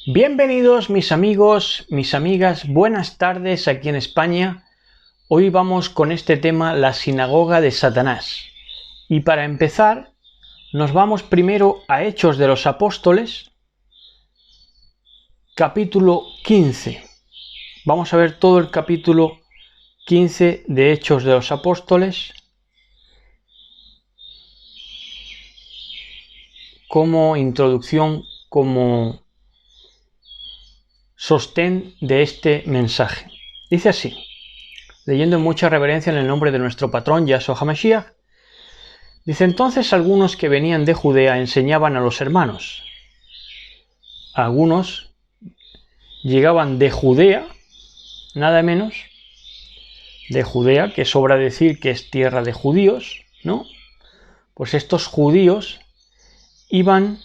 Bienvenidos mis amigos, mis amigas, buenas tardes aquí en España. Hoy vamos con este tema, la sinagoga de Satanás. Y para empezar, nos vamos primero a Hechos de los Apóstoles, capítulo 15. Vamos a ver todo el capítulo 15 de Hechos de los Apóstoles como introducción, como sostén de este mensaje. Dice así, leyendo en mucha reverencia en el nombre de nuestro patrón Yahshua HaMashiach, dice: entonces algunos que venían de Judea enseñaban a los hermanos. Algunos llegaban de Judea, nada menos, de Judea, que sobra decir que es tierra de judíos, ¿no? Pues estos judíos iban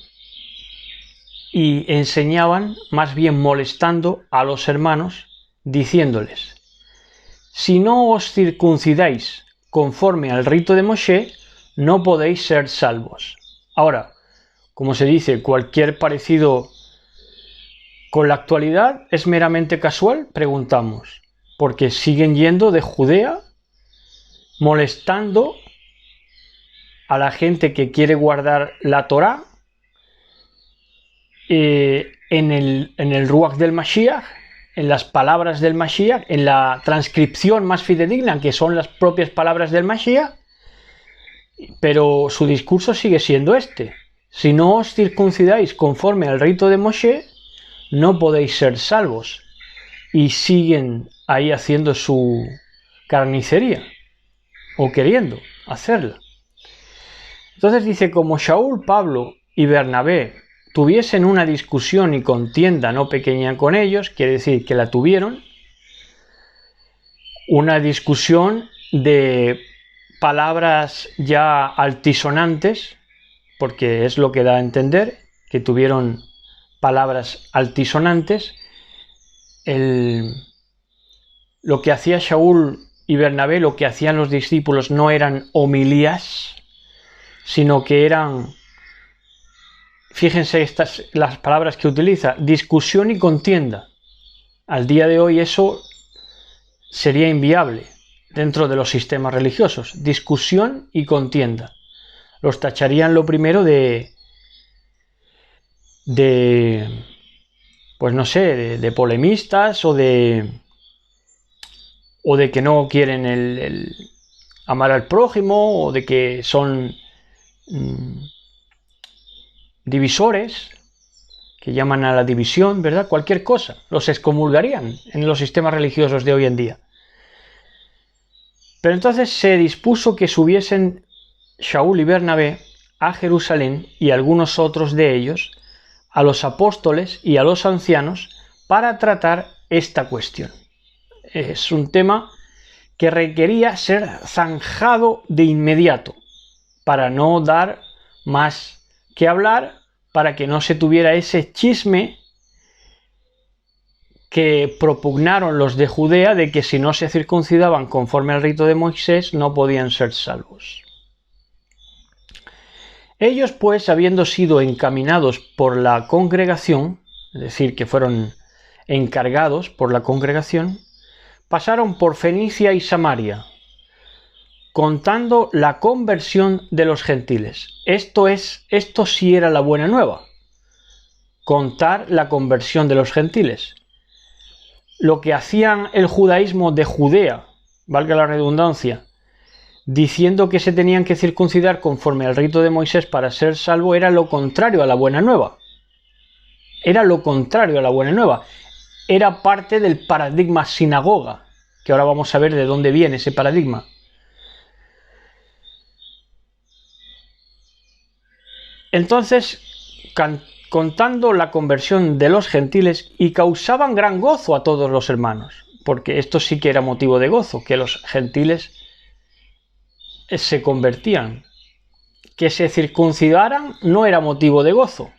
y enseñaban, más bien molestando a los hermanos, diciéndoles: si no os circuncidáis conforme al rito de Moshe, no podéis ser salvos. Ahora, como se dice, cualquier parecido con la actualidad es meramente casual, preguntamos, porque siguen yendo de Judea, molestando a la gente que quiere guardar la Torá, en el Ruach del Mashiach, en las palabras del Mashiach, en la transcripción más fidedigna, que son las propias palabras del Mashiach, pero su discurso sigue siendo este: si no os circuncidáis conforme al rito de Moshe, no podéis ser salvos. Y siguen ahí haciendo su carnicería, o queriendo hacerla. Entonces dice: como Shaul, Pablo y Bernabé tuviesen una discusión y contienda no pequeña con ellos, quiere decir que la tuvieron, una discusión de palabras ya altisonantes, porque es lo que da a entender, que tuvieron palabras altisonantes. Lo que hacía Shaul y Bernabé, lo que hacían los discípulos, no eran homilías, sino que eran, fíjense las palabras que utiliza, discusión y contienda. Al día de hoy eso sería inviable dentro de los sistemas religiosos. Discusión y contienda. Los tacharían lo primero pues no sé, de polemistas o de que no quieren el amar al prójimo, o de que son divisores, que llaman a la división, ¿verdad? Cualquier cosa, los excomulgarían en los sistemas religiosos de hoy en día. Pero entonces se dispuso que subiesen Shaul y Bernabé a Jerusalén, y algunos otros de ellos, a los apóstoles y a los ancianos, para tratar esta cuestión. Es un tema que requería ser zanjado de inmediato, para no dar más que hablar, para que no se tuviera ese chisme que propugnaron los de Judea de que si no se circuncidaban conforme al rito de Moisés no podían ser salvos. Ellos, pues, habiendo sido encaminados por la congregación, es decir, que fueron encargados por la congregación, pasaron por Fenicia y Samaria, contando la conversión de los gentiles. Esto sí era la buena nueva, contar la conversión de los gentiles. Lo que hacían el judaísmo de Judea, valga la redundancia, diciendo que se tenían que circuncidar conforme al rito de Moisés para ser salvo, era lo contrario a la buena nueva. Era lo contrario a la buena nueva. Era parte del paradigma sinagoga, que ahora vamos a ver de dónde viene ese paradigma. Entonces, contando la conversión de los gentiles, y causaban gran gozo a todos los hermanos, porque esto sí que era motivo de gozo, que los gentiles se convertían. Que se circuncidaran no era motivo de gozo,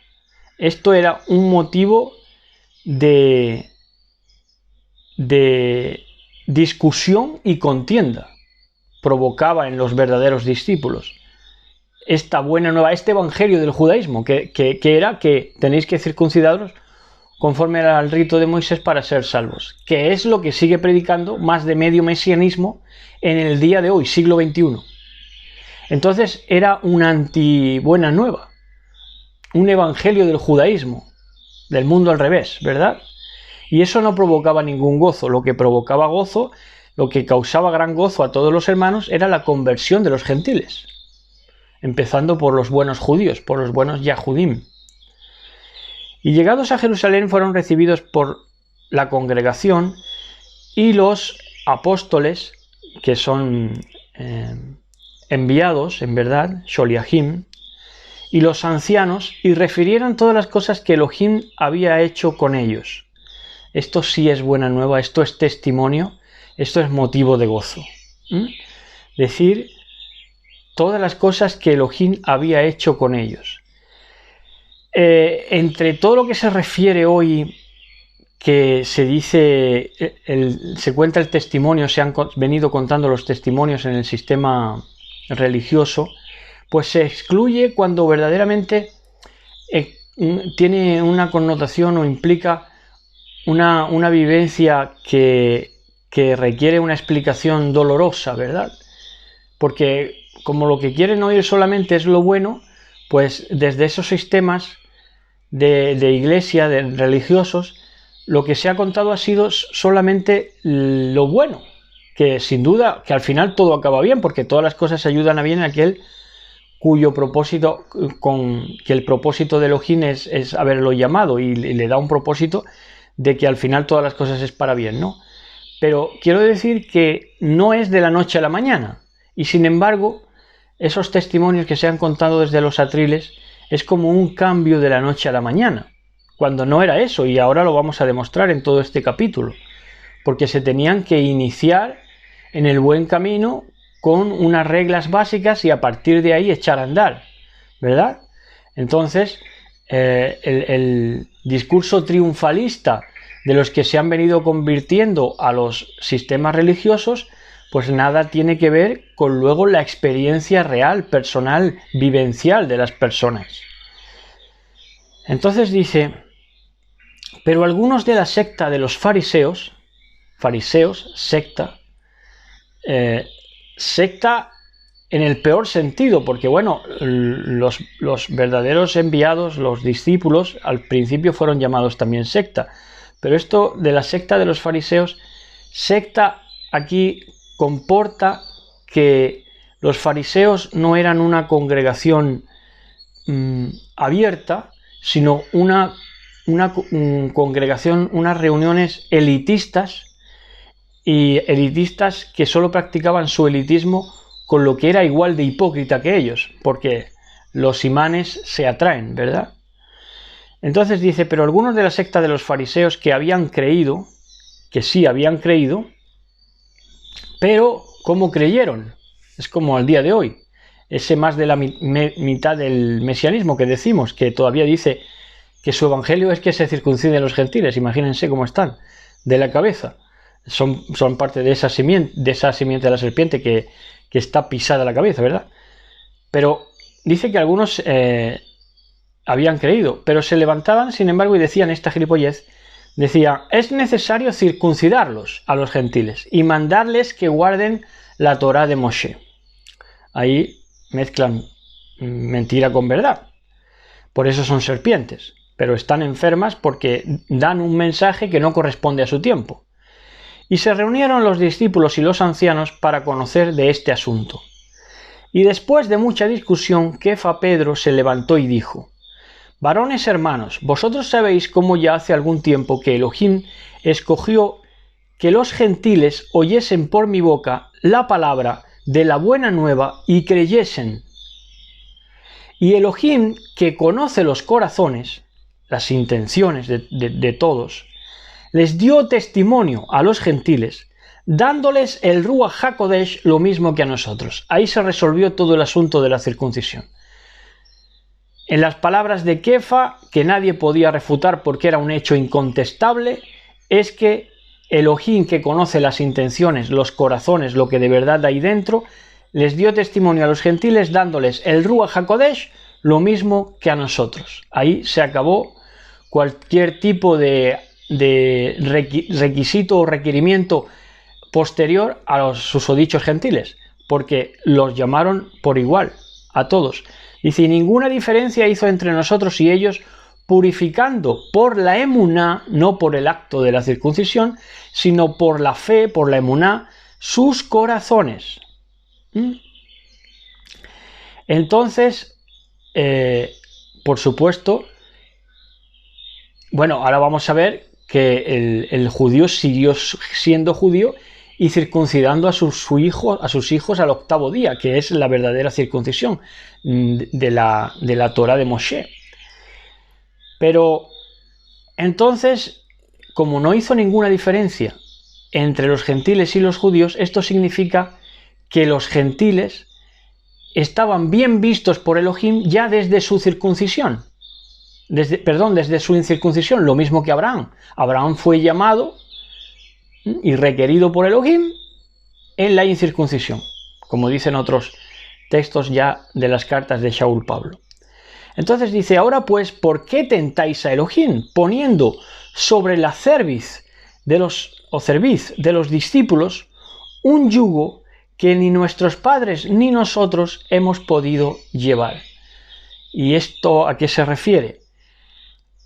esto era un motivo de discusión y contienda. Provocaba en los verdaderos discípulos esta buena nueva, este evangelio del judaísmo, que era que tenéis que circuncidaros conforme al rito de Moisés para ser salvos, que es lo que sigue predicando más de medio mesianismo en el día de hoy, siglo XXI. Entonces era una antibuena nueva, un evangelio del judaísmo, del mundo al revés, ¿verdad? Y eso no provocaba ningún gozo. Lo que provocaba gozo, lo que causaba gran gozo a todos los hermanos, era la conversión de los gentiles, empezando por los buenos judíos, por los buenos Yahudim. Y llegados a Jerusalén fueron recibidos por la congregación y los apóstoles, que son enviados, en verdad, Sholiachim, y los ancianos, y refirieron todas las cosas que Elohim había hecho con ellos. Esto sí es buena nueva, esto es testimonio, esto es motivo de gozo. Decir todas las cosas que Elohim había hecho con ellos. Entre todo lo que se refiere hoy, que se dice, se cuenta el testimonio, se han venido contando los testimonios en el sistema religioso, pues se excluye cuando verdaderamente tiene una connotación o implica una vivencia que requiere una explicación dolorosa, ¿verdad? Porque como lo que quieren oír solamente es lo bueno, pues desde esos sistemas de iglesia, de religiosos, lo que se ha contado ha sido solamente lo bueno, que sin duda, que al final todo acaba bien, porque todas las cosas ayudan a bien en aquel cuyo propósito, que el propósito de Elohim es haberlo llamado, y le da un propósito de que al final todas las cosas es para bien, ¿no? Pero quiero decir que no es de la noche a la mañana, y sin embargo, esos testimonios que se han contado desde los atriles es como un cambio de la noche a la mañana, cuando no era eso, y ahora lo vamos a demostrar en todo este capítulo, porque se tenían que iniciar en el buen camino con unas reglas básicas y a partir de ahí echar a andar, ¿verdad? Entonces, el discurso triunfalista de los que se han venido convirtiendo a los sistemas religiosos, pues nada tiene que ver con luego la experiencia real, personal, vivencial de las personas. Entonces dice, pero algunos de la secta de los fariseos, secta, secta en el peor sentido, porque bueno, los verdaderos enviados, los discípulos, al principio fueron llamados también secta, pero esto de la secta de los fariseos, secta aquí comporta que los fariseos no eran una congregación abierta, sino una congregación, unas reuniones elitistas, y elitistas que solo practicaban su elitismo con lo que era igual de hipócrita que ellos, porque los imanes se atraen, ¿verdad? Entonces dice, pero algunos de la secta de los fariseos que habían creído, que sí habían creído, pero ¿cómo creyeron? Es como al día de hoy, ese más de la mitad del mesianismo que decimos, que todavía dice que su evangelio es que se circunciden los gentiles, imagínense cómo están, de la cabeza. Son parte de esa simiente de la serpiente que está pisada la cabeza, ¿verdad? Pero dice que algunos habían creído, pero se levantaban, sin embargo, y decían esta gilipollez, decía, es necesario circuncidarlos a los gentiles y mandarles que guarden la Torá de Moshe. Ahí mezclan mentira con verdad. Por eso son serpientes, pero están enfermas porque dan un mensaje que no corresponde a su tiempo. Y se reunieron los discípulos y los ancianos para conocer de este asunto. Y después de mucha discusión, Kefa Pedro se levantó y dijo, varones hermanos, vosotros sabéis cómo ya hace algún tiempo que Elohim escogió que los gentiles oyesen por mi boca la palabra de la buena nueva y creyesen. Y Elohim, que conoce los corazones, las intenciones de todos, les dio testimonio a los gentiles, dándoles el Ruach HaKodesh lo mismo que a nosotros. Ahí se resolvió todo el asunto de la circuncisión. En las palabras de Kefa, que nadie podía refutar porque era un hecho incontestable, es que Elohim, que conoce las intenciones, los corazones, lo que de verdad hay dentro, les dio testimonio a los gentiles dándoles el Ruach HaKodesh lo mismo que a nosotros. Ahí se acabó cualquier tipo de requisito o requerimiento posterior a los susodichos gentiles, porque los llamaron por igual a todos. Dice, y ninguna diferencia hizo entre nosotros y ellos, purificando por la emuná, no por el acto de la circuncisión, sino por la fe, por la emuná, sus corazones. Entonces, por supuesto, bueno, ahora vamos a ver que el judío siguió siendo judío y circuncidando a sus hijos al 8º día, que es la verdadera circuncisión de la Torá de Moshe. Pero entonces, como no hizo ninguna diferencia entre los gentiles y los judíos, esto significa que los gentiles estaban bien vistos por Elohim ya desde su circuncisión. Desde su incircuncisión, lo mismo que Abraham. Abraham fue llamado y requerido por Elohim en la incircuncisión, como dicen otros textos ya de las cartas de Shaul Pablo. Entonces dice, ahora pues, ¿por qué tentáis a Elohim, poniendo sobre la cerviz de los discípulos un yugo que ni nuestros padres ni nosotros hemos podido llevar? ¿Y esto a qué se refiere?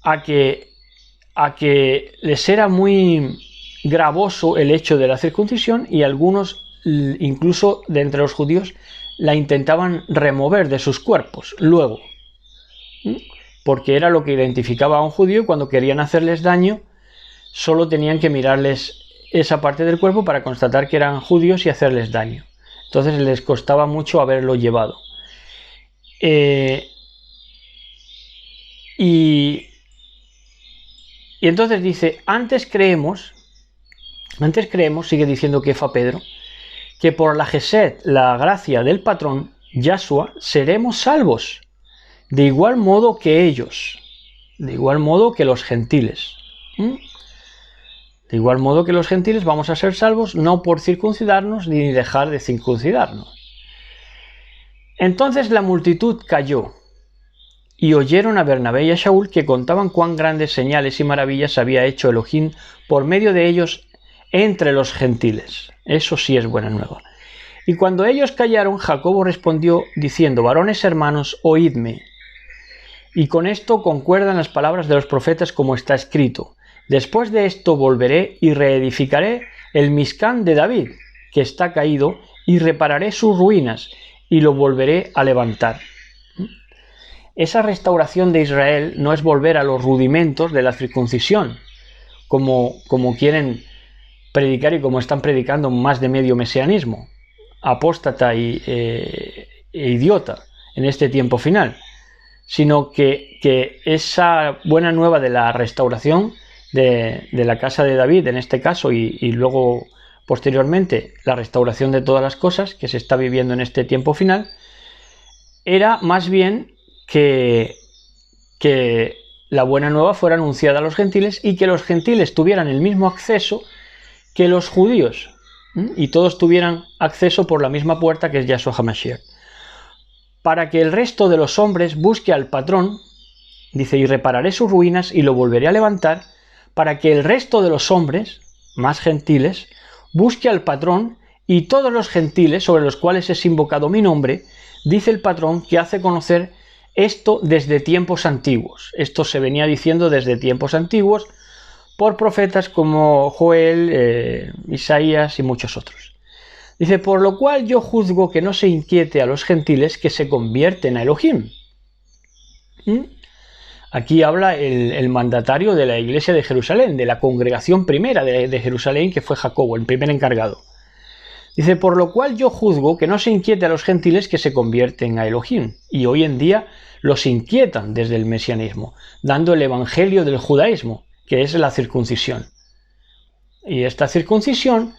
A que les era muy gravoso el hecho de la circuncisión, y algunos, incluso de entre los judíos, la intentaban remover de sus cuerpos luego, porque era lo que identificaba a un judío, y cuando querían hacerles daño solo tenían que mirarles esa parte del cuerpo para constatar que eran judíos y hacerles daño. Entonces les costaba mucho haberlo llevado. Y entonces dice, antes creemos, sigue diciendo Kefa Pedro, que por la Gesed, la gracia del patrón, Yahshua, seremos salvos, de igual modo que ellos, de igual modo que los gentiles. De igual modo que los gentiles vamos a ser salvos, no por circuncidarnos ni dejar de circuncidarnos. Entonces la multitud cayó, y oyeron a Bernabé y a Shaul, que contaban cuán grandes señales y maravillas había hecho Elohim por medio de ellos entre los gentiles. Eso sí es buena nueva. Y cuando ellos callaron, Jacobo respondió diciendo, varones hermanos, oídme. Y con esto concuerdan las palabras de los profetas, como está escrito, después de esto volveré y reedificaré el Mishkan de David, que está caído, y repararé sus ruinas, y lo volveré a levantar. Esa restauración de Israel no es volver a los rudimentos de la circuncisión, como quieren predicar y como están predicando más de medio mesianismo, apóstata e idiota en este tiempo final, sino que esa buena nueva de la restauración de la casa de David, en este caso, y luego posteriormente la restauración de todas las cosas que se está viviendo en este tiempo final, era más bien que la buena nueva fuera anunciada a los gentiles y que los gentiles tuvieran el mismo acceso que los judíos, y todos tuvieran acceso por la misma puerta, que es Yahshua HaMashiach, para que el resto de los hombres busque al patrón. Dice, y repararé sus ruinas y lo volveré a levantar, para que el resto de los hombres más gentiles busque al patrón, y todos los gentiles sobre los cuales es invocado mi nombre, dice el patrón, que hace conocer esto desde tiempos antiguos. Esto se venía diciendo desde tiempos antiguos por profetas como Joel, Isaías y muchos otros. Dice, por lo cual yo juzgo que no se inquiete a los gentiles que se convierten a Elohim. Aquí habla el mandatario de la iglesia de Jerusalén, de la congregación primera de Jerusalén, que fue Jacobo, el primer encargado. Dice, por lo cual yo juzgo que no se inquiete a los gentiles que se convierten a Elohim. Y hoy en día los inquietan desde el mesianismo, dando el evangelio del judaísmo, que es la circuncisión. Y esta circuncisión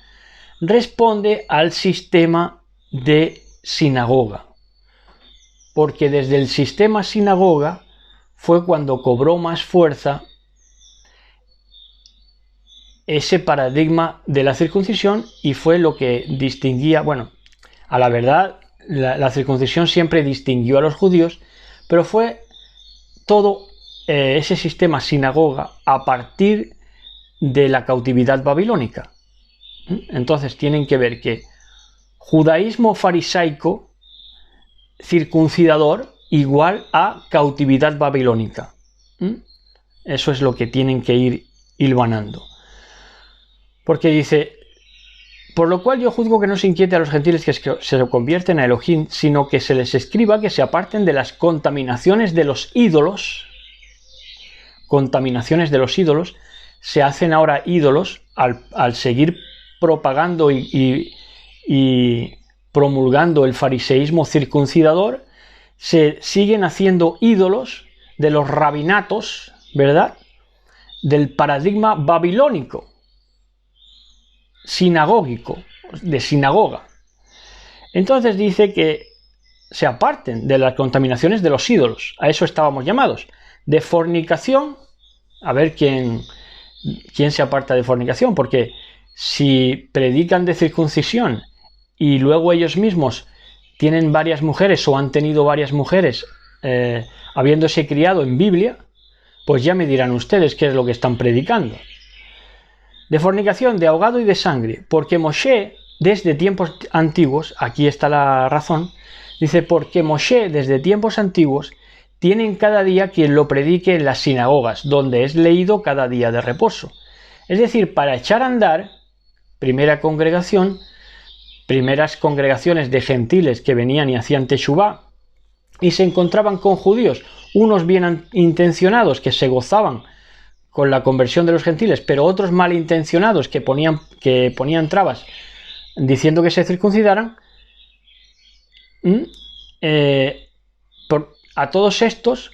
responde al sistema de sinagoga, porque desde el sistema sinagoga fue cuando cobró más fuerza ese paradigma de la circuncisión, y fue lo que distinguía, bueno, a la verdad, la circuncisión siempre distinguió a los judíos, pero fue todo ese sistema sinagoga a partir de la cautividad babilónica. Entonces tienen que ver que judaísmo farisaico circuncidador igual a cautividad babilónica. Eso es lo que tienen que ir hilvanando. Porque dice, por lo cual yo juzgo que no se inquiete a los gentiles que se convierten a Elohim, sino que se les escriba que se aparten de las contaminaciones de los ídolos. Contaminaciones de los ídolos. Se hacen ahora ídolos al seguir propagando y promulgando el fariseísmo circuncidador. Se siguen haciendo ídolos de los rabinatos, ¿verdad? Del paradigma babilónico, sinagógico, de sinagoga. Entonces dice que se aparten de las contaminaciones de los ídolos. A eso estábamos llamados. De fornicación, a ver quién se aparta de fornicación, porque si predican de circuncisión y luego ellos mismos tienen varias mujeres o han tenido varias mujeres habiéndose criado en Biblia, pues ya me dirán ustedes qué es lo que están predicando. De fornicación, de ahogado y de sangre, porque Moshe, desde tiempos antiguos, aquí está la razón, dice, porque Moshe, desde tiempos antiguos, tienen cada día quien lo predique en las sinagogas, donde es leído cada día de reposo. Es decir, para echar a andar, primeras congregaciones de gentiles que venían y hacían teshuvá, y se encontraban con judíos, unos bien intencionados que se gozaban con la conversión de los gentiles, pero otros malintencionados que ponían trabas diciendo que se circuncidaran, a todos estos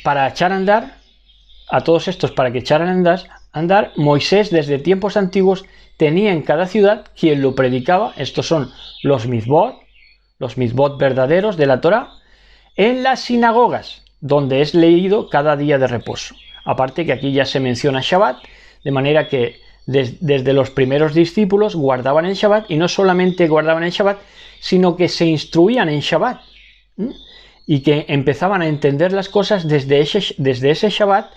para que echaran a andar, Moisés desde tiempos antiguos tenía en cada ciudad quien lo predicaba. Estos son los mitzvot verdaderos de la Torá, en las sinagogas, donde es leído cada día de reposo. Aparte que aquí ya se menciona Shabbat, de manera que desde los primeros discípulos guardaban el Shabbat, y no solamente guardaban el Shabbat, sino que se instruían en Shabbat, y que empezaban a entender las cosas desde ese Shabbat,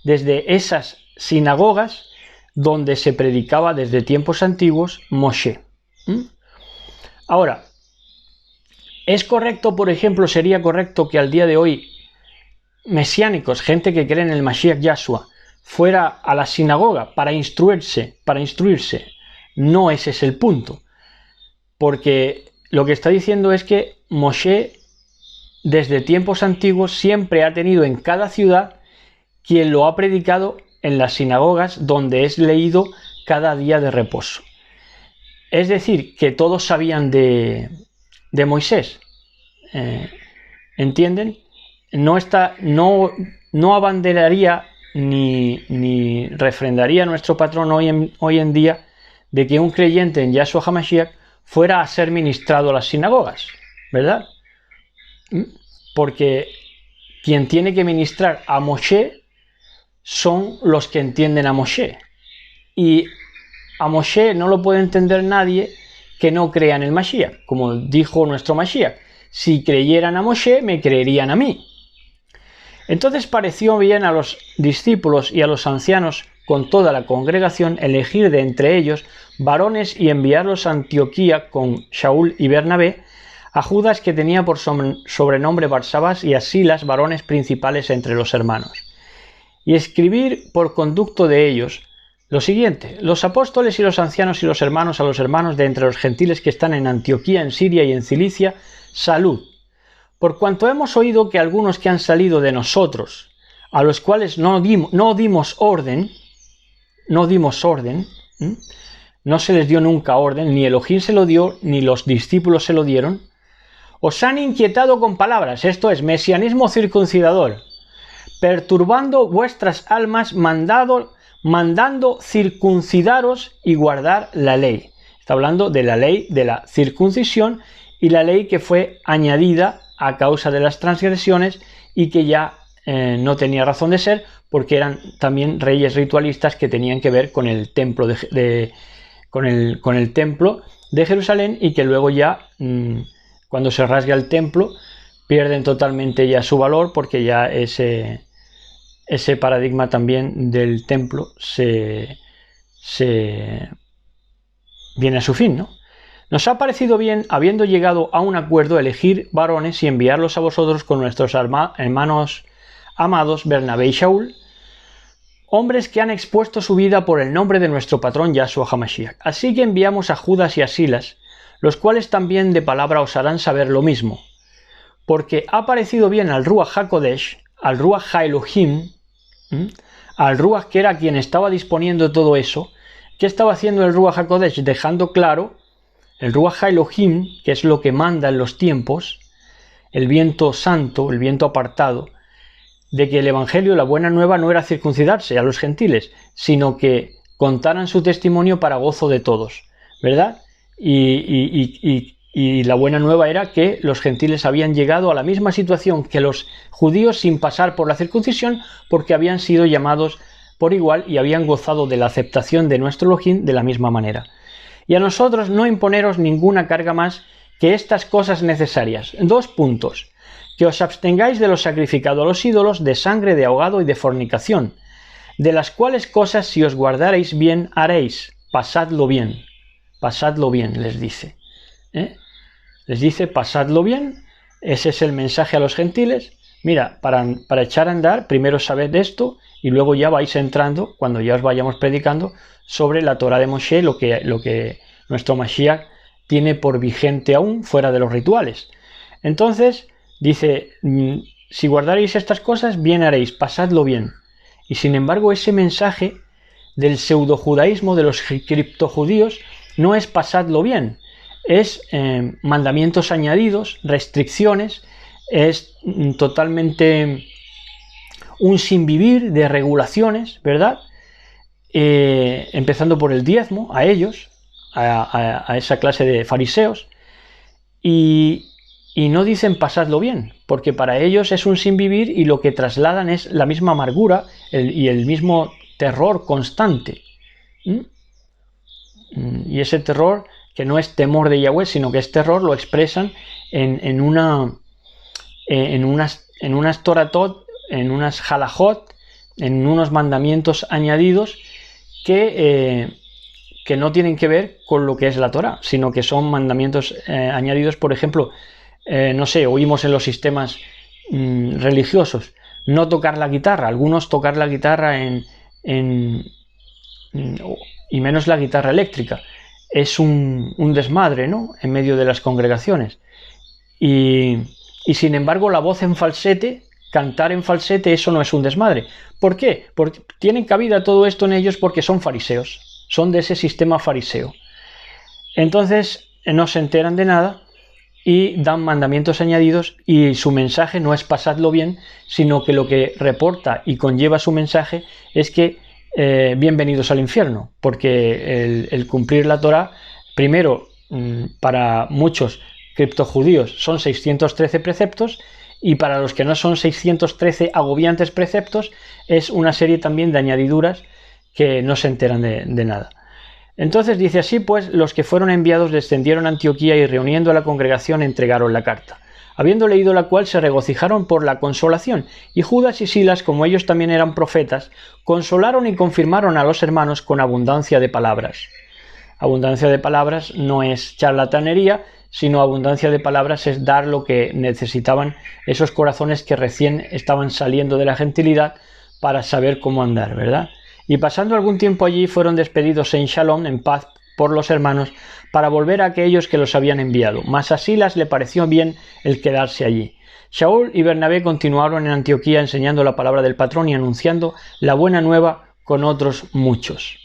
desde esas sinagogas donde se predicaba desde tiempos antiguos Moshe. Ahora, ¿es correcto, por ejemplo, sería correcto que al día de hoy mesiánicos, gente que cree en el Mashiach Yahshua, fuera a la sinagoga para instruirse? No, ese es el punto. Porque lo que está diciendo es que Moshe, desde tiempos antiguos, siempre ha tenido en cada ciudad quien lo ha predicado en las sinagogas, donde es leído cada día de reposo. Es decir, que todos sabían de Moisés. ¿Entienden? No abanderaría ni refrendaría nuestro patrón hoy en día de que un creyente en Yahshua HaMashiach fuera a ser ministrado a las sinagogas, ¿verdad? Porque quien tiene que ministrar a Moshe son los que entienden a Moshe, y a Moshe no lo puede entender nadie que no crea en el Mashiach, como dijo nuestro Mashiach: si creyeran a Moshe, me creerían a mí. Entonces pareció bien a los discípulos y a los ancianos con toda la congregación elegir de entre ellos varones y enviarlos a Antioquía con Shaul y Bernabé, a Judas, que tenía por sobrenombre Barsabás, y a Silas, varones principales entre los hermanos, y escribir por conducto de ellos lo siguiente: los apóstoles y los ancianos y los hermanos a los hermanos de entre los gentiles que están en Antioquía, en Siria y en Cilicia, salud. Por cuanto hemos oído que algunos que han salido de nosotros, a los cuales no dimos orden, no se les dio nunca orden, ni Elohim se lo dio, ni los discípulos se lo dieron, os han inquietado con palabras, esto es, mesianismo circuncidador, perturbando vuestras almas, mandando circuncidaros y guardar la ley. Está hablando de la ley de la circuncisión y la ley que fue añadida a causa de las transgresiones y que ya no tenía razón de ser, porque eran también reyes ritualistas que tenían que ver con el templo con el templo de Jerusalén, y que luego ya cuando se rasga el templo pierden totalmente ya su valor, porque ya ese paradigma también del templo se viene a su fin, ¿no? Nos ha parecido bien, habiendo llegado a un acuerdo, elegir varones y enviarlos a vosotros con nuestros hermanos amados Bernabé y Shaul, hombres que han expuesto su vida por el nombre de nuestro patrón Yahshua HaMashiach. Así que enviamos a Judas y a Silas, los cuales también de palabra os harán saber lo mismo, porque ha parecido bien al Ruach HaKodesh, al Ruach HaElohim, al Ruach que era quien estaba disponiendo todo eso. ¿Qué estaba haciendo el Ruach HaKodesh? Dejando claro el Ruach HaElohim, que es lo que manda en los tiempos, el viento santo, el viento apartado, de que el Evangelio, la buena nueva, no era circuncidarse a los gentiles, sino que contaran su testimonio para gozo de todos, ¿verdad? Y la buena nueva era que los gentiles habían llegado a la misma situación que los judíos sin pasar por la circuncisión, porque habían sido llamados por igual y habían gozado de la aceptación de nuestro Elohim de la misma manera. Y a nosotros no imponeros ninguna carga más que estas cosas necesarias. 2 puntos. Que os abstengáis de lo sacrificado a los ídolos, de sangre, de ahogado y de fornicación, de las cuales cosas si os guardaréis bien haréis. Pasadlo bien, les dice. Les dice, pasadlo bien. Ese es el mensaje a los gentiles. Mira, para echar a andar, primero sabed esto y luego ya vais entrando, cuando ya os vayamos predicando, sobre la Torah de Moshe, lo que nuestro Mashiach tiene por vigente aún fuera de los rituales. Entonces, dice, si guardaréis estas cosas, bien haréis, pasadlo bien. Y sin embargo, ese mensaje del pseudojudaísmo, de los criptojudíos, no es pasadlo bien, es mandamientos añadidos, restricciones, es totalmente un sinvivir de regulaciones, ¿verdad? Empezando por el diezmo, a ellos, a esa clase de fariseos, y no dicen pasadlo bien, porque para ellos es un sinvivir y lo que trasladan es la misma amargura y el mismo terror constante. Y ese terror, que no es temor de Yahweh, sino que es terror, lo expresan en unas toratot, en unas halajot, en unos mandamientos añadidos que no tienen que ver con lo que es la Torah, sino que son mandamientos añadidos. Por ejemplo, no sé, oímos en los sistemas religiosos no tocar la guitarra, algunos tocar la guitarra y menos la guitarra eléctrica. Es un desmadre, ¿no?, en medio de las congregaciones. Y sin embargo, la voz en falsete, cantar en falsete, eso no es un desmadre. ¿Por qué? Porque tienen cabida todo esto en ellos porque son fariseos, son de ese sistema fariseo. Entonces no se enteran de nada y dan mandamientos añadidos, y su mensaje no es pasadlo bien, sino que lo que reporta y conlleva su mensaje es que bienvenidos al infierno, porque el cumplir la Torah, primero, para muchos criptojudíos son 613 preceptos, y para los que no son 613 agobiantes preceptos, es una serie también de añadiduras que no se enteran de nada. Entonces dice, así pues, los que fueron enviados descendieron a Antioquía y reuniendo a la congregación entregaron la carta. Habiendo leído la cual se regocijaron por la consolación, y Judas y Silas, como ellos también eran profetas, consolaron y confirmaron a los hermanos con abundancia de palabras. Abundancia de palabras no es charlatanería, sino abundancia de palabras es dar lo que necesitaban esos corazones que recién estaban saliendo de la gentilidad para saber cómo andar, ¿verdad? Y pasando algún tiempo allí fueron despedidos en Shalom, en paz, por los hermanos, para volver a aquellos que los habían enviado. Mas a Silas le pareció bien el quedarse allí. Shaul y Bernabé continuaron en Antioquía enseñando la palabra del patrón y anunciando la buena nueva con otros muchos.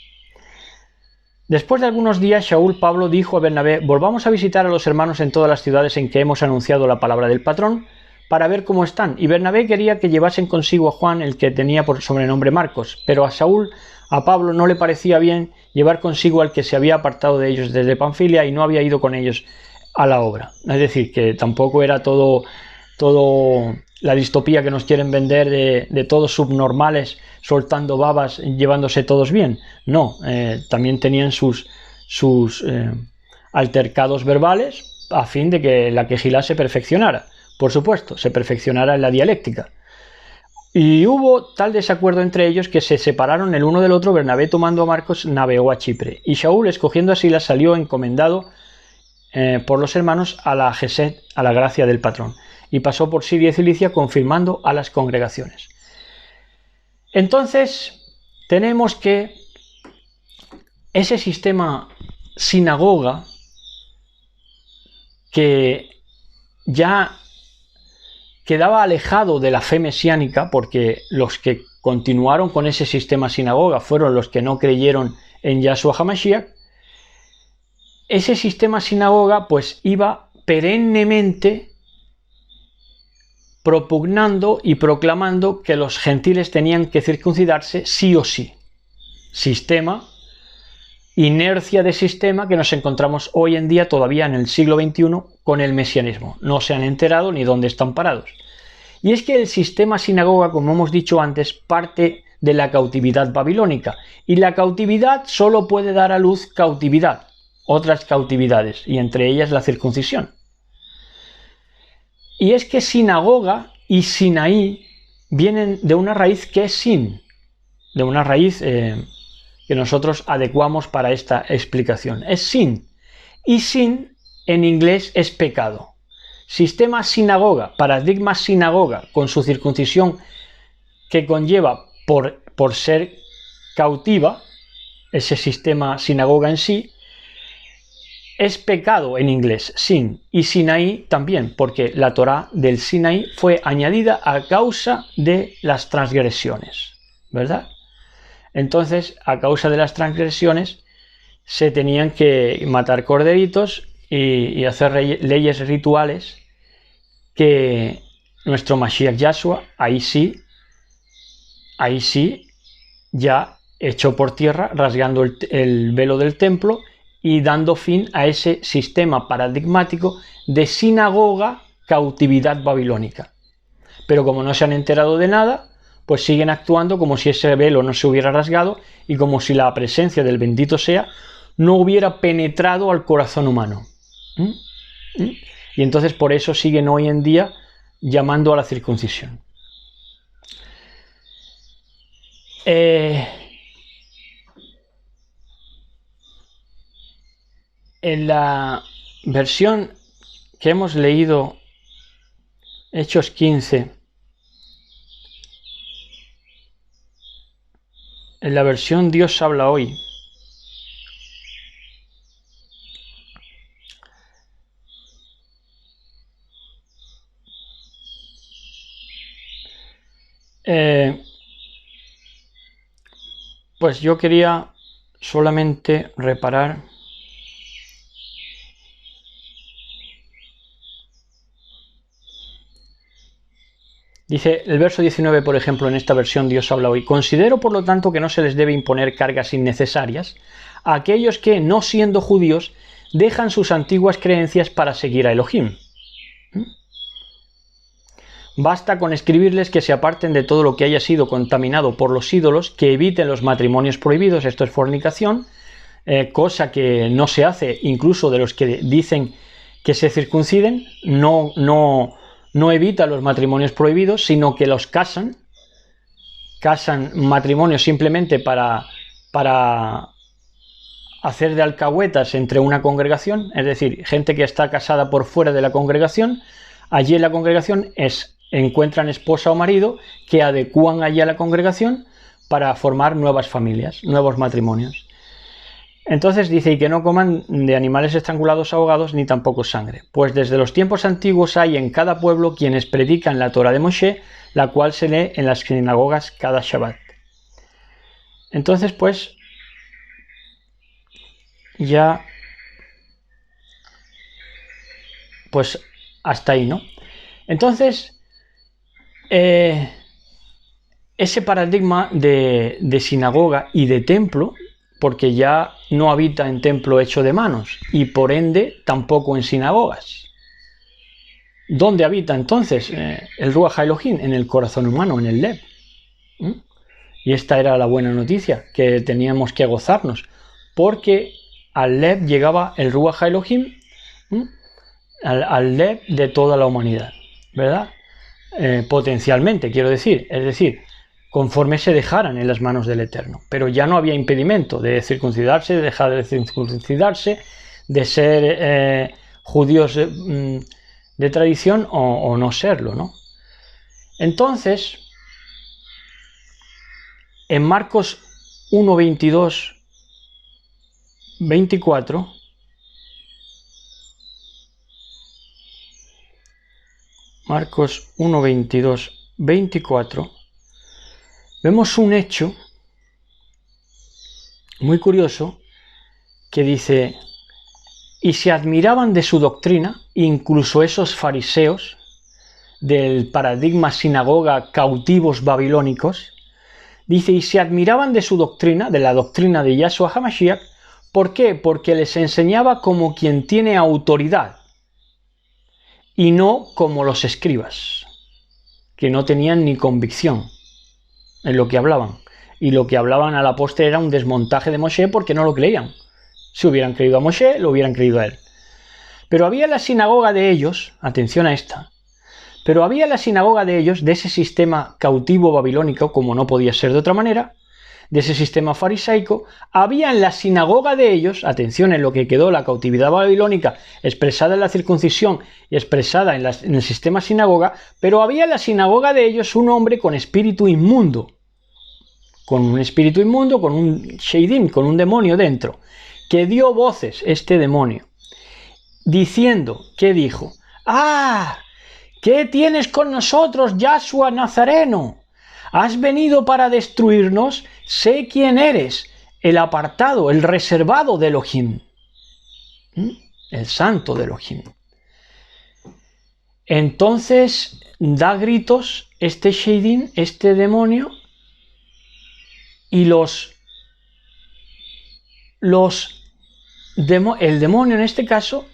Después de algunos días, Shaul Pablo dijo a Bernabé, volvamos a visitar a los hermanos en todas las ciudades en que hemos anunciado la palabra del patrón, para ver cómo están. Y Bernabé quería que llevasen consigo a Juan, el que tenía por sobrenombre Marcos, pero a Pablo no le parecía bien llevar consigo al que se había apartado de ellos desde Panfilia y no había ido con ellos a la obra. Es decir, que tampoco era todo la distopía que nos quieren vender de todos subnormales soltando babas, llevándose todos bien. No, también tenían sus altercados verbales a fin de que la quejilá se perfeccionara. por supuesto, se perfeccionara en la dialéctica. Y hubo tal desacuerdo entre ellos que se separaron el uno del otro. Bernabé, tomando a Marcos, navegó a Chipre, y Shaul, escogiendo a Silas, salió encomendado por los hermanos a la Gesed, a la gracia del patrón, y pasó por Siria y Cilicia, confirmando a las congregaciones. Entonces tenemos que ese sistema sinagoga, que ya quedaba alejado de la fe mesiánica, porque los que continuaron con ese sistema sinagoga fueron los que no creyeron en Yahshua HaMashiach. Ese sistema sinagoga pues iba perennemente propugnando y proclamando que los gentiles tenían que circuncidarse sí o sí. Inercia de sistema que nos encontramos hoy en día, todavía en el siglo XXI, con el mesianismo. No se han enterado ni dónde están parados. Y es que el sistema sinagoga, como hemos dicho antes, parte de la cautividad babilónica. Y la cautividad solo puede dar a luz cautividad, otras cautividades, y entre ellas la circuncisión. Y es que sinagoga y Sinaí vienen de una raíz que es sin, de una raíz que nosotros adecuamos para esta explicación. Es sin. Y sin en inglés es pecado. Sistema sinagoga, paradigma sinagoga, con su circuncisión que conlleva por ser cautiva, ese sistema sinagoga en sí, es pecado en inglés, sin. Y Sinaí también, porque la Torá del Sinaí fue añadida a causa de las transgresiones, ¿verdad? Entonces, a causa de las transgresiones, se tenían que matar corderitos y hacer leyes rituales que nuestro Mashiach Yahshua, ahí sí, ya echó por tierra, rasgando el velo del templo y dando fin a ese sistema paradigmático de sinagoga, cautividad babilónica. Pero como no se han enterado de nada, pues siguen actuando como si ese velo no se hubiera rasgado y como si la presencia del bendito sea no hubiera penetrado al corazón humano. Y entonces por eso siguen hoy en día llamando a la circuncisión. En la versión que hemos leído, Hechos 15, en la versión Dios habla hoy, pues yo quería solamente reparar dice el verso 19, por ejemplo, en esta versión Dios habla hoy: considero por lo tanto que no se les debe imponer cargas innecesarias a aquellos que, no siendo judíos, dejan sus antiguas creencias para seguir a Elohim. Basta con escribirles que se aparten de todo lo que haya sido contaminado por los ídolos, que eviten los matrimonios prohibidos, esto es fornicación, cosa que no se hace incluso de los que dicen que se circunciden, no evita los matrimonios prohibidos, sino que los casan matrimonios simplemente para hacer de alcahuetas entre una congregación, es decir, gente que está casada por fuera de la congregación, allí en la congregación encuentran esposa o marido que adecúan allí a la congregación para formar nuevas familias, nuevos matrimonios. Entonces dice: y que no coman de animales estrangulados, ahogados, ni tampoco sangre. Pues desde los tiempos antiguos hay en cada pueblo quienes predican la Torá de Moshe, la cual se lee en las sinagogas cada Shabbat. Entonces, pues, ya, pues, hasta ahí, ¿no? Entonces, ese paradigma de sinagoga y de templo, porque ya no habita en templo hecho de manos y por ende tampoco en sinagogas. ¿Dónde habita entonces el Ruach HaElohim? En el corazón humano, en el Lev. Y esta era la buena noticia, que teníamos que gozarnos, porque al Lev llegaba el Ruach HaElohim, al Lev de toda la humanidad. ¿verdad? Potencialmente, quiero decir, es decir, conforme se dejaran en las manos del Eterno. Pero ya no había impedimento de circuncidarse, de dejar de circuncidarse, de ser judíos de tradición o no serlo, ¿no? Entonces, en Marcos 1, 22, 24, Marcos 1, 22, 24, vemos un hecho muy curioso que dice: y se admiraban de su doctrina, incluso esos fariseos del paradigma sinagoga cautivos babilónicos. Dice, y se admiraban de su doctrina, de la doctrina de Yahshua HaMashiach. ¿Por qué? Porque les enseñaba como quien tiene autoridad y no como los escribas, que no tenían ni convicción en lo que hablaban. Y lo que hablaban a la postre era un desmontaje de Moshe porque no lo creían. Si hubieran creído a Moshe, lo hubieran creído a él. Pero había la sinagoga de ellos, atención a esta, pero había la sinagoga de ellos, de ese sistema cautivo babilónico, como no podía ser de otra manera, de ese sistema farisaico, había en la sinagoga de ellos, atención en lo que quedó la cautividad babilónica expresada en la circuncisión y expresada en el sistema sinagoga, pero había en la sinagoga de ellos un hombre con espíritu inmundo, con un sheidim, con un demonio dentro, que dio voces, este demonio, diciendo, ¿qué dijo? ¡Ah! ¿Qué tienes con nosotros, Yahshua Nazareno? ¿Has venido para destruirnos? Sé quién eres, el apartado, el reservado de Elohim, el santo de Elohim. Entonces da gritos este sheidim, este demonio, y el demonio en este caso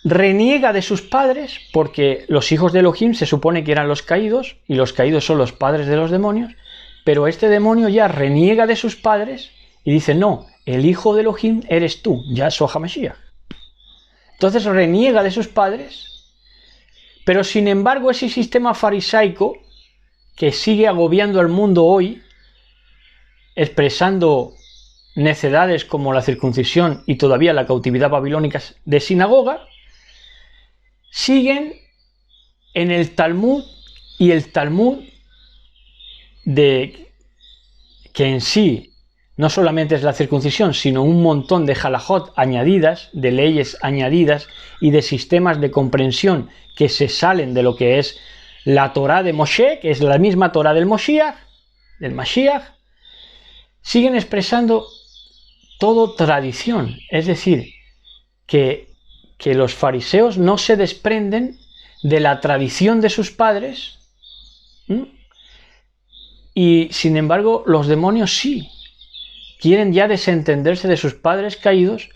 reniega de sus padres, porque los hijos de Elohim se supone que eran los caídos, y los caídos son los padres de los demonios, pero este demonio ya reniega de sus padres y dice, no, el hijo de Elohim eres tú, Yahshua HaMashiach. Entonces reniega de sus padres, pero sin embargo ese sistema farisaico que sigue agobiando al mundo hoy, expresando necedades como la circuncisión y todavía la cautividad babilónica de sinagoga, siguen en el Talmud, y el Talmud que en sí no solamente es la circuncisión, sino un montón de halajot añadidas, de leyes añadidas y de sistemas de comprensión que se salen de lo que es la Torá de Moshe, que es la misma Torá del Mashiach, siguen expresando todo tradición, es decir, que los fariseos no se desprenden de la tradición de sus padres, y sin embargo los demonios sí quieren ya desentenderse de sus padres caídos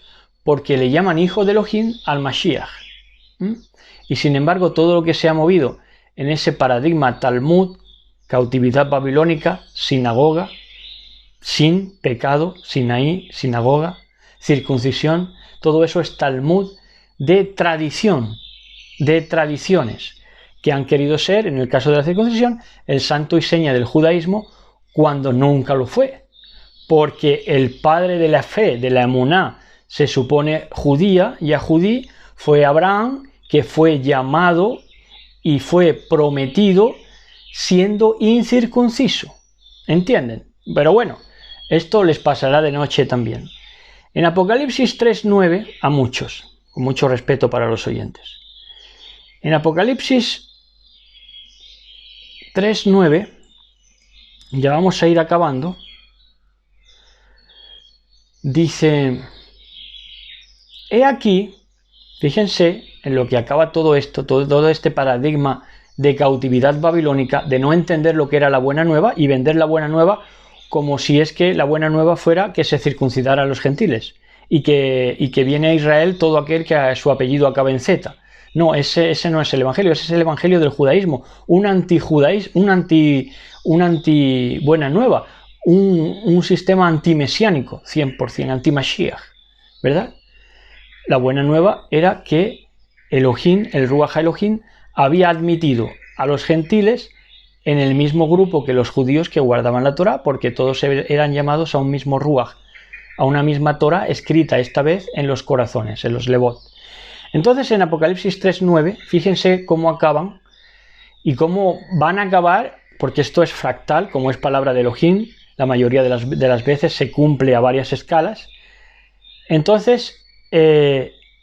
porque le llaman hijo de Elohim al Mashiach. Y sin embargo todo lo que se ha movido en ese paradigma Talmud, cautividad babilónica, sinagoga, sin pecado, Sinaí, sinagoga, circuncisión, todo eso es Talmud de tradición, de tradiciones, que han querido ser, en el caso de la circuncisión, el santo y seña del judaísmo, cuando nunca lo fue, porque el padre de la fe, de la emuná, se supone judía, Yahudí, fue Abraham, que fue llamado y fue prometido siendo incircunciso, ¿entienden? Pero bueno, esto les pasará de noche también. En Apocalipsis 3:9, a muchos, con mucho respeto para los oyentes, en Apocalipsis 3:9, ya vamos a ir acabando, dice, he aquí, fíjense en lo que acaba todo esto, todo este paradigma de cautividad babilónica, de no entender lo que era la buena nueva y vender la buena nueva como si es que la buena nueva fuera que se circuncidaran los gentiles y que viene a Israel todo aquel que su apellido acaba en Z. No, ese no es el evangelio, ese es el evangelio del judaísmo, un antijudaísmo, un anti buena nueva, un sistema antimesiánico, 100%, anti-Mashiach, ¿verdad? La buena nueva era que Elohim, el Ruach Elohim, había admitido a los gentiles en el mismo grupo que los judíos que guardaban la Torá, porque todos eran llamados a un mismo ruaj, a una misma Torá escrita esta vez en los corazones, en los levot. Entonces en Apocalipsis 3:9, fíjense cómo acaban y cómo van a acabar, porque esto es fractal, como es palabra de Elohim, la mayoría de las veces se cumple a varias escalas. Entonces,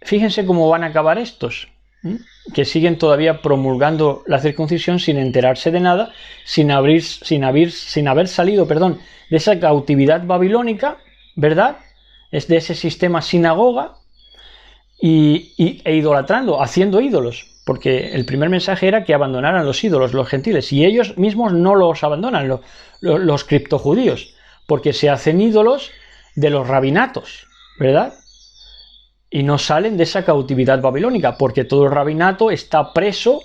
fíjense cómo van a acabar estos, que siguen todavía promulgando la circuncisión sin enterarse de nada, sin haber salido, de esa cautividad babilónica, ¿verdad? Es de ese sistema sinagoga e idolatrando, haciendo ídolos, porque el primer mensaje era que abandonaran los ídolos, los gentiles, y ellos mismos no los abandonan, los criptojudíos, porque se hacen ídolos de los rabinatos, ¿verdad? Y no salen de esa cautividad babilónica, porque todo el rabinato está preso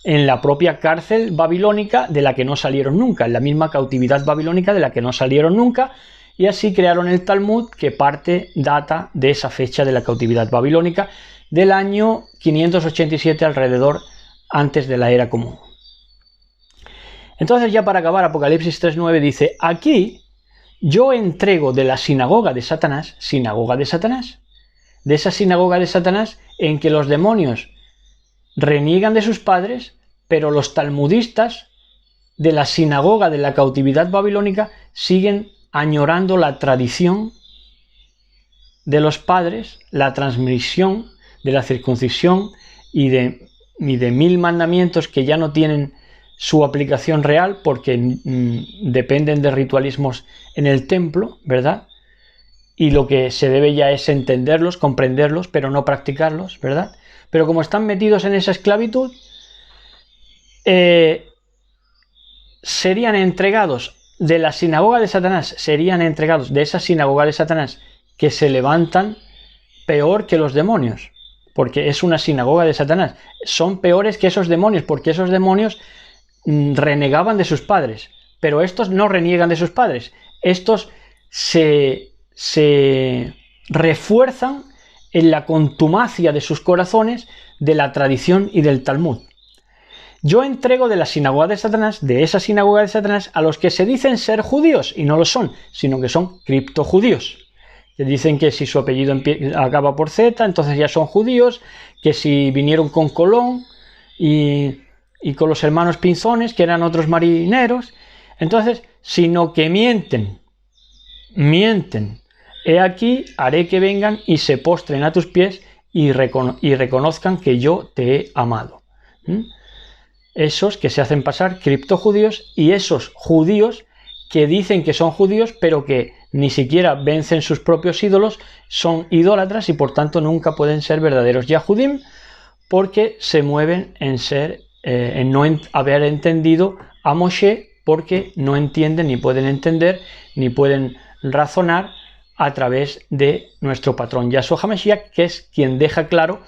en la propia cárcel babilónica de la que no salieron nunca, en la misma cautividad babilónica de la que no salieron nunca, y así crearon el Talmud, que data de esa fecha de la cautividad babilónica, del año 587 alrededor, antes de la era común. Entonces, ya para acabar, Apocalipsis 3:9 dice: aquí yo entrego de la sinagoga de Satanás, de esa sinagoga de Satanás en que los demonios reniegan de sus padres, pero los talmudistas de la sinagoga de la cautividad babilónica siguen añorando la tradición de los padres, la transmisión de la circuncisión y de 1000 mandamientos que ya no tienen su aplicación real porque dependen de ritualismos en el templo, ¿verdad? Y lo que se debe ya es entenderlos, comprenderlos, pero no practicarlos, ¿verdad? Pero como están metidos en esa esclavitud, serían entregados de la sinagoga de Satanás, de esa sinagoga de Satanás que se levantan peor que los demonios, porque es una sinagoga de Satanás. Son peores que esos demonios, porque esos demonios renegaban de sus padres, pero estos no reniegan de sus padres. Estos se refuerzan en la contumacia de sus corazones de la tradición y del Talmud. Yo entrego de la sinagoga de Satanás, de esa sinagoga de Satanás, a los que se dicen ser judíos y no lo son, sino que son criptojudíos. Que dicen que si su apellido acaba por Z, entonces ya son judíos, que si vinieron con Colón y con los hermanos Pinzones, que eran otros marineros, entonces, sino que mienten. He aquí, haré que vengan y se postren a tus pies y reconozcan que yo te he amado. Esos que se hacen pasar criptojudíos y esos judíos que dicen que son judíos pero que ni siquiera vencen sus propios ídolos, son idólatras y por tanto nunca pueden ser verdaderos Yahudim porque se mueven en no haber entendido a Moshe, porque no entienden ni pueden entender ni pueden razonar a través de nuestro patrón Yahshua HaMashiach, que es quien deja claro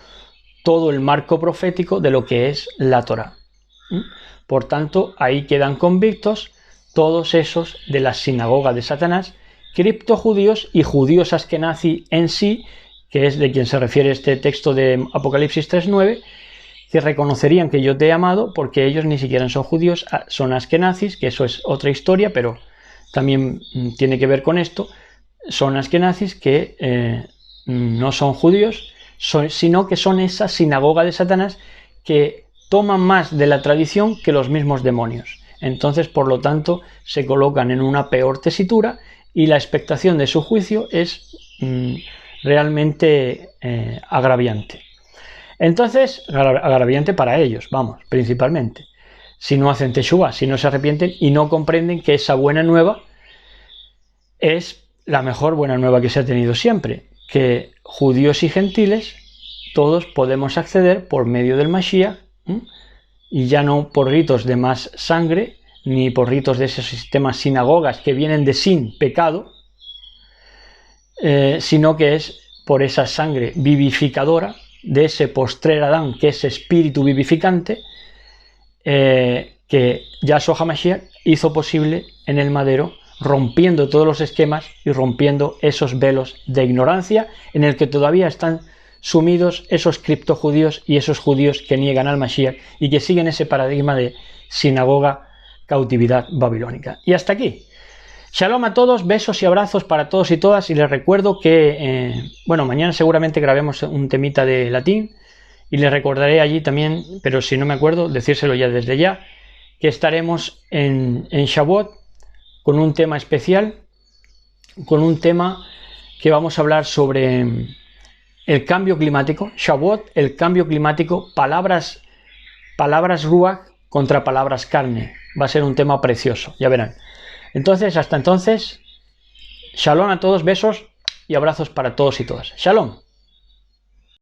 todo el marco profético de lo que es la Torá. Por tanto, ahí quedan convictos todos esos de la sinagoga de Satanás, criptojudíos y judíos askenazi en sí, que es de quien se refiere este texto de Apocalipsis 3:9, que reconocerían que yo te he amado porque ellos ni siquiera son judíos, son askenazis, que eso es otra historia, pero también tiene que ver con esto. Son askenazis que no son judíos, sino que son esa sinagoga de Satanás que toman más de la tradición que los mismos demonios. Entonces, por lo tanto, se colocan en una peor tesitura y la expectación de su juicio es realmente agraviante. Entonces, agraviante para ellos, principalmente. Si no hacen teshuvá, si no se arrepienten y no comprenden que esa buena nueva es la mejor buena nueva que se ha tenido siempre, que judíos y gentiles todos podemos acceder por medio del Mashiach, y ya no por ritos de más sangre, ni por ritos de esos sistemas sinagogas que vienen de sin pecado, sino que es por esa sangre vivificadora de ese postrer Adán, que es espíritu vivificante, que Yahshua HaMashiach hizo posible en el madero, rompiendo todos los esquemas y rompiendo esos velos de ignorancia en el que todavía están sumidos esos criptojudíos y esos judíos que niegan al Mashiach y que siguen ese paradigma de sinagoga, cautividad babilónica. Y hasta aquí. Shalom a todos, besos y abrazos para todos y todas, y les recuerdo que, bueno, mañana seguramente grabemos un temita de latín y les recordaré allí también, pero si no me acuerdo, decírselo ya desde ya, que estaremos en Shavuot con un tema especial, con un tema que vamos a hablar sobre el cambio climático. Shavuot, el cambio climático, palabras ruach contra palabras carne. Va a ser un tema precioso, ya verán. Entonces, hasta entonces, shalom a todos, besos y abrazos para todos y todas. Shalom.